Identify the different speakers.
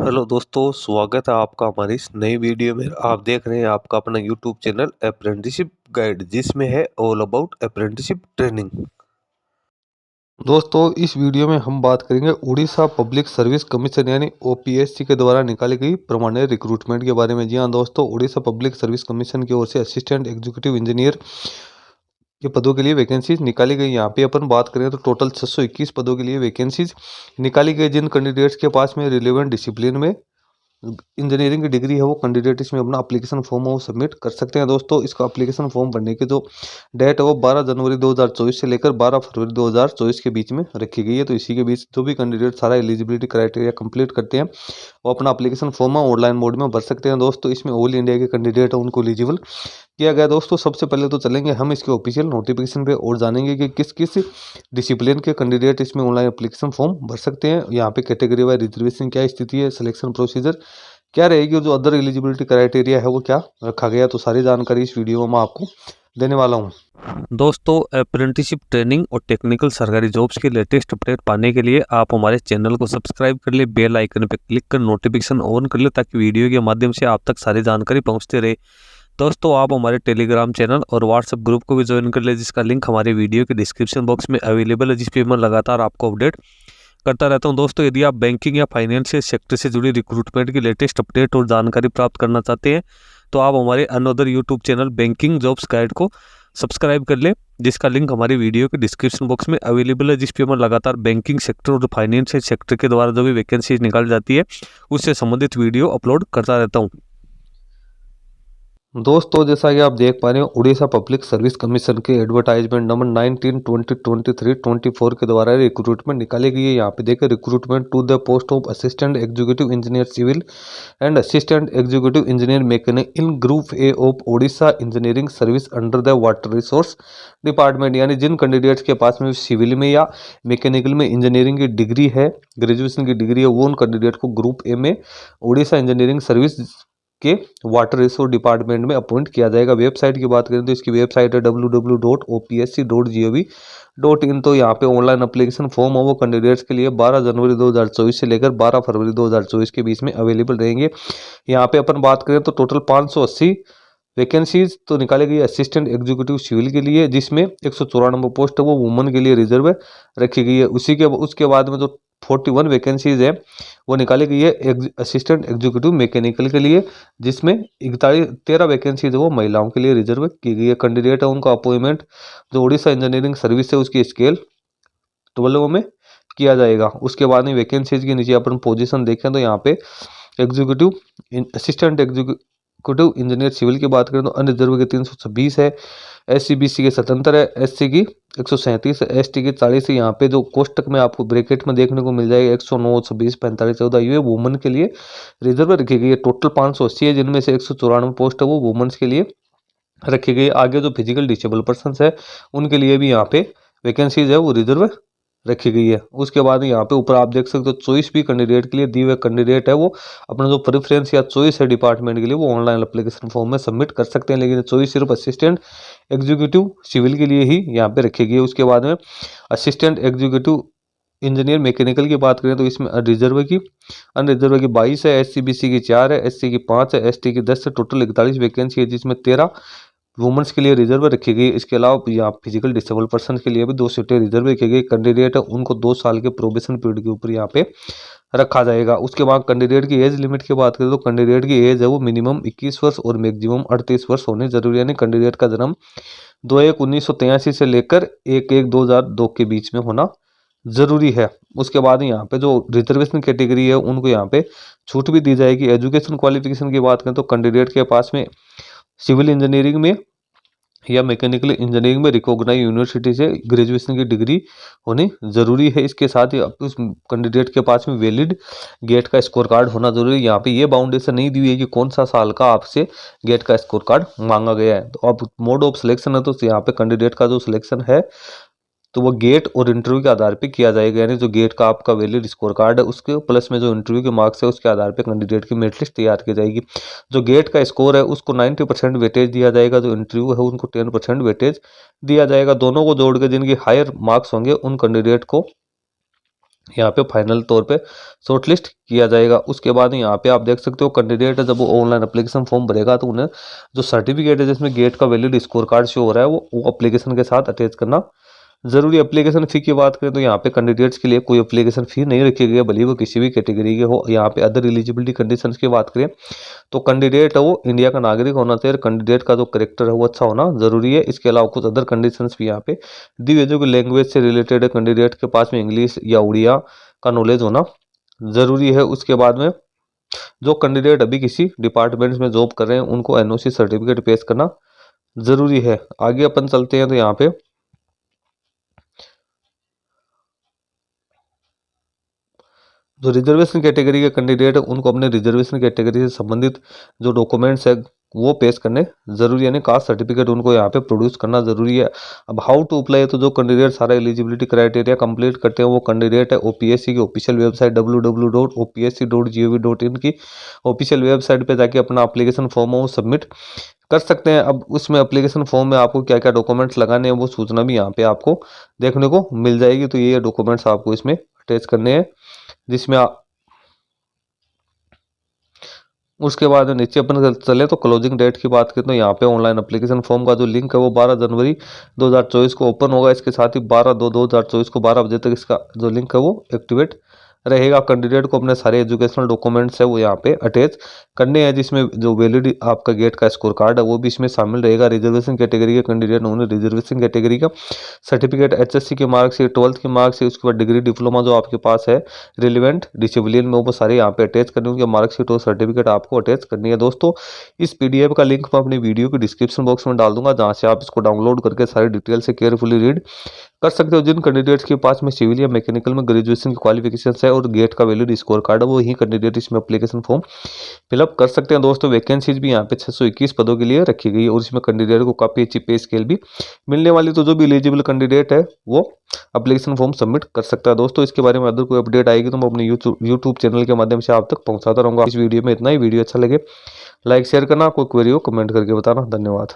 Speaker 1: Hello दोस्तों, स्वागत है आपका हमारी इस नई वीडियो में। आप देख रहे हैं आपका अपना यूट्यूब चैनल अप्रेंटिसशिप गाइड, जिसमें है ऑल अबाउट अप्रेंटिसशिप ट्रेनिंग। दोस्तों, इस वीडियो में हम बात करेंगे उड़ीसा पब्लिक सर्विस कमीशन यानी ओपीएससी के द्वारा निकाली गई प्रमाणित रिक्रूटमेंट के बारे में। जी हाँ दोस्तों, उड़ीसा पब्लिक सर्विस कमीशन की ओर से असिस्टेंट एग्जीक्यूटिव इंजीनियर के पदों के लिए वैकेंसीज निकाली गई। यहाँ पे अपन बात करें तो टोटल 621 पदों के लिए वैकेंसीज निकाली गई। जिन कैंडिडेट्स के पास में रिलेवेंट डिसिप्लिन में इंजीनियरिंग की डिग्री है, वो कैंडिडेट इसमें अपना एप्लीकेशन फॉर्म है वो सबमिट कर सकते हैं। दोस्तों, इसका एप्लीकेशन फॉर्म भरने की जो डेट है वो 12 जनवरी 2024 से लेकर 12 फरवरी 2024 के बीच में रखी गई है। तो इसी के बीच जो भी कैंडिडेट सारा एलिजिबिलिटी क्राइटेरिया कंप्लीट करते हैं वो अपना एप्लीकेशन फॉर्म है ऑनलाइन मोड में भर सकते हैं। दोस्तों, इसमें ऑल इंडिया के कैंडिडेट है उनको एलिजिबल किया गया। दोस्तों, सबसे पहले तो चलेंगे हम इसके ऑफिशियल नोटिफिकेशन पे और जानेंगे कि किस किस डिसिप्लिन के कैंडिडेट इसमें ऑनलाइन एप्लीकेशन फॉर्म भर सकते हैं। यहाँ पे कैटेगरी वाइज रिजर्वेशन क्या स्थिति है, सिलेक्शन प्रोसीजर क्या रहेगी, जो अदर एलिजिबिलिटी क्राइटेरिया है वो क्या रखा गया, तो सारी जानकारी इस वीडियो में मैं आपको देने वाला हूँ। दोस्तों, अप्रेंटिसशिप ट्रेनिंग और टेक्निकल सरकारी जॉब्स के लेटेस्ट अपडेट पाने के लिए आप हमारे चैनल को सब्सक्राइब कर ले, बेल आइकन पर क्लिक कर नोटिफिकेशन ऑन कर ले, ताकि वीडियो के माध्यम से आप तक सारी जानकारी पहुँचते रहे। दोस्तों, आप हमारे टेलीग्राम चैनल और व्हाट्सएप ग्रुप को भी ज्वाइन कर ले, जिसका लिंक हमारे वीडियो के डिस्क्रिप्शन बॉक्स में अवेलेबल है, जिस पे मैं लगातार आपको अपडेट करता रहता हूं। दोस्तों, यदि आप बैंकिंग या फाइनेंशियल सेक्टर से जुड़ी रिक्रूटमेंट की लेटेस्ट अपडेट और जानकारी प्राप्त करना चाहते हैं तो आप हमारे another YouTube channel banking jobs guide को सब्सक्राइब कर लें, जिसका लिंक हमारी वीडियो के डिस्क्रिप्शन बॉक्स में अवेलेबल है, जिस पे मैं लगातार बैंकिंग सेक्टर और फाइनेंशियल सेक्टर के द्वारा जो भी वैकेंसी निकाली जाती है उससे संबंधित वीडियो अपलोड करता रहता हूँ। दोस्तों, जैसा कि आप देख पा रहे हो, उड़ीसा पब्लिक सर्विस कमीशन के एडवर्टाइजमेंट नंबर 19/2023-24 के द्वारा रिक्रूटमेंट निकाली गई है। यहाँ पे देखिए, recruitment to the post of assistant executive engineer civil and assistant executive engineer mechanic in group A of Orissa engineering service under the water resource department. यानी जिन कैंडिडेट्स के पास में सिविल में या मैकेनिकल में इंजीनियरिंग की डिग्री है, ग्रेजुएशन की डिग्री है, वो उन कैंडिडेट को ग्रुप ए में उड़ीसा इंजीनियरिंग सर्विस के वाटर रिसोर्स डिपार्टमेंट में अपॉइंट किया जाएगा। वेबसाइट की बात करें तो इसकी वेबसाइट है www.opsc.gov.in। तो यहाँ पे ऑनलाइन एप्लीकेशन फॉर्म है वो कैंडिडेट्स के लिए 12 जनवरी 2024 से लेकर 12 फरवरी 2024 के बीच में अवेलेबल रहेंगे। यहाँ पे अपन बात करें तो टोटल 580 वैकेंसीज तो निकाली गई असिस्टेंट एग्जीक्यूटिव सिविल के लिए, जिसमें 194 पोस्ट है वो वुमेन के लिए रिजर्व रखी गई है। उसके बाद में जो 41 वैकेंसीज है वो निकाली गई है असिस्टेंट एग्जीक्यूटिव मैकेनिकल के लिए, जिसमें 13 वैकेंसीज है वो महिलाओं के लिए रिजर्व की गई है। कैंडिडेट है उनका अपॉइंटमेंट जो उड़ीसा इंजीनियरिंग सर्विस है उसकी स्केल 12 में किया जाएगा। उसके बाद में वैकेंसीज के नीचे अपन पोजीशन देखें तो यहाँ पे executive assistant executive engineer civil की बात करें तो अनरिजर्व के 326 है, SC/BC के स्वतंत्र है, SC की 137 है, ST की 40 है। यहाँ पे जो कोष्टक में आपको ब्रैकेट में देखने को मिल जाएगा 109, 26, 45, 14 ये वुमेन के लिए रिजर्व रखी गई है। टोटल 580 है, जिनमें से 194 पोस्ट है वो वुमेन्स के लिए रखी गई है। आगे जो फिजिकल डिसेबल पर्सन है उनके लिए भी यहाँ पे वैकेंसीज है वो रिजर्व रखी गई है। उसके बाद यहाँ पे ऊपर आप देख सकते हो चॉइस भी कैंडिडेट के लिए दी हुई। कैंडिडेट है वो अपना जो प्रेफरेंस या चॉइस है डिपार्टमेंट के लिए वो ऑनलाइन एप्लीकेशन फॉर्म में सबमिट कर सकते हैं, लेकिन चॉइस सिर्फ असिस्टेंट एग्जीक्यूटिव सिविल के लिए ही यहाँ पे रखी गई है। उसके बाद में असिस्टेंट एग्जीक्यूटिव इंजीनियर मैकेनिकल की बात करें तो इसमें अनरिजर्व की 22 है, SC/BC की 4 है, SC की 5 है, ST की 10 है। टोटल 41 वैकेंसी है, जिसमें 13 वुमेन्स के लिए रिजर्व रखी गई। इसके अलावा यहाँ फिजिकल डिसेबल पर्सन के लिए भी 2 सीटें रिजर्व रखी गई। कैंडिडेट है उनको 2 साल के प्रोबेशन पीरियड के ऊपर यहाँ पे रखा जाएगा। उसके बाद कैंडिडेट की एज लिमिट की बात करें तो कैंडिडेट की एज है वो मिनिमम 21 वर्ष और मैक्सिमम 38 वर्ष होनी जरूरी है। यानी कैंडिडेट का जन्म 2/1/1983 से लेकर 1/1/2002 के बीच में होना जरूरी है। उसके बाद यहाँ पे जो रिजर्वेशन कैटेगरी है उनको यहाँ पे छूट भी दी जाएगी। एजुकेशन क्वालिफिकेशन की बात करें तो कैंडिडेट के पास में सिविल इंजीनियरिंग में या मैकेनिकल इंजीनियरिंग में रिकॉग्नाइज यूनिवर्सिटी से ग्रेजुएशन की डिग्री होनी जरूरी है। इसके साथ ही उस कैंडिडेट के पास में वैलिड गेट का स्कोर कार्ड होना जरूरी है। यहाँ पे ये बाउंडेशन नहीं दी हुई है कि कौन सा साल का आपसे गेट का स्कोर कार्ड मांगा गया है। तो अब मोड ऑफ सिलेक्शन है तो यहाँ पे कैंडिडेट का जो सिलेक्शन है तो वो गेट और इंटरव्यू के आधार पे किया जाएगा। यानी जो गेट का आपका वैलिड स्कोर कार्ड है उसके प्लस में जो इंटरव्यू के मार्क्स है उसके आधार पे कैंडिडेट की मेरिट लिस्ट तैयार की जाएगी। जो गेट का स्कोर है उसको 90% वेटेज दिया जाएगा, जो इंटरव्यू है उनको 10% वेटेज दिया जाएगा। दोनों को जोड़ के जिनकी हायर मार्क्स होंगे उन कैंडिडेट को यहाँ पे फाइनल तौर पे शॉर्टलिस्ट किया जाएगा। उसके बाद यहाँ पे आप देख सकते हो कैंडिडेट जब वो ऑनलाइन एप्लीकेशन फॉर्म भरेगा तो उन्हें जो सर्टिफिकेट है जिसमें गेट का वैलिड स्कोर कार्ड शो हो रहा है वो एप्लीकेशन के साथ अटैच करना जरूरी। एप्लीकेशन फ़ी की बात करें तो यहाँ पे कैंडिडेट्स के लिए कोई एप्लीकेशन फ़ी नहीं रखी गई है, भले वो किसी भी कैटेगरी के हो। यहाँ पे अदर एलिजिबिलिटी कंडीशंस की बात करें तो कैंडिडेट है वो इंडिया का नागरिक होना चाहिए, कैंडिडेट का जो करेक्टर है वो अच्छा होना जरूरी है। इसके अलावा कुछ अदर कंडीशंस भी यहाँ पे दी हुई है, जो कि लैंग्वेज से रिलेटेड है, कैंडिडेट के पास में इंग्लिश या उड़िया का नॉलेज होना जरूरी है। उसके बाद में जो कैंडिडेट अभी किसी डिपार्टमेंट्स में जॉब कर रहे हैं उनको एनओसी सर्टिफिकेट पेश करना जरूरी है। आगे अपन चलते हैं तो यहाँ पे जो रिजर्वेशन कैटेगरी के कैंडिडेट है उनको अपने रिजर्वेशन कैटेगरी से संबंधित जो डॉक्यूमेंट्स है वो पेश करने जरूरी, यानी कास्ट सर्टिफिकेट उनको यहाँ पे प्रोड्यूस करना जरूरी है। अब हाउ टू अप्लाई, तो जो कैंडिडेट सारा एलिजिबिलिटी क्राइटेरिया कंप्लीट करते हैं वो कैंडिडेट है ओपीएससी की ऑफिशियल वेबसाइट www.opsc.gov.in की ऑफिशियल वेबसाइट पे जाके अपना एप्लीकेशन फॉर्म वो सबमिट कर सकते हैं। अब उसमें एप्लीकेशन फॉर्म में आपको क्या क्या डॉक्यूमेंट्स लगाने हैं वो सूचना भी यहाँ पे आपको देखने को मिल जाएगी। तो ये डॉक्यूमेंट्स आपको इसमें अटैच करने हैं, जिसमें उसके बाद नीचे अपन चले तो क्लोजिंग डेट की बात करें तो यहाँ पे ऑनलाइन एप्लीकेशन फॉर्म का जो लिंक है वो 12 जनवरी 2024 को ओपन होगा। इसके साथ ही 12/2/2024 को 12 बजे तक इसका जो लिंक है वो एक्टिवेट रहेगा। कैंडिडेट को अपने सारे एजुकेशनल डॉक्यूमेंट्स है वो यहाँ पे अटैच करने हैं, जिसमें जो वैलिड आपका गेट का स्कोर कार्ड है वो भी इसमें शामिल रहेगा। रिजर्वेशन कैटेगरी के कैंडिडेट उन्हें रिजर्वेशन कैटेगरी का सर्टिफिकेट, एचएससी के मार्क्स, 12th की मार्क्स, उसके बाद डिग्री डिप्लोमा जो आपके पास है रिलेवेंट डिसिप्लिन में वो सारे यहाँ पे अटैच करने होंगे। मार्कशीट और सर्टिफिकेट आपको अटैच करनी है। दोस्तों इस पीडीएफ का लिंक मैं अपनी वीडियो के डिस्क्रिप्शन बॉक्स में डाल दूंगा, जहाँ से आप इसको डाउनलोड करके सारी डिटेल से केयरफुली रीड कर सकते हो। जिन कैंडिडेट्स के पास में सिविल या मैकेनिकल में ग्रेजुएशन की क्वालिफिकेशन है और गेट का वैलिड स्कोर कार्ड है वो ही कैंडिडेट इसमें एप्लीकेशन फॉर्म फिलअप कर सकते हैं। दोस्तों वैकेंसीज भी यहाँ पे 621 पदों के लिए रखी गई है और इसमें कैंडिडेट को काफी अच्छी पे स्केल भी मिलने वाली। तो जो भी एलिजिबल कैंडिडेट है वो एप्लीकेशन फॉर्म सबमिट कर सकता है। दोस्तों इसके बारे में अगर कोई अपडेट आएगी तो मैं अपने यूट्यूब चैनल के माध्यम से आप तक पहुंचाता रहूंगा। इस वीडियो में इतना ही। वीडियो अच्छा लगे लाइक शेयर करना, कोई क्वेरी हो कमेंट करके बताना। धन्यवाद।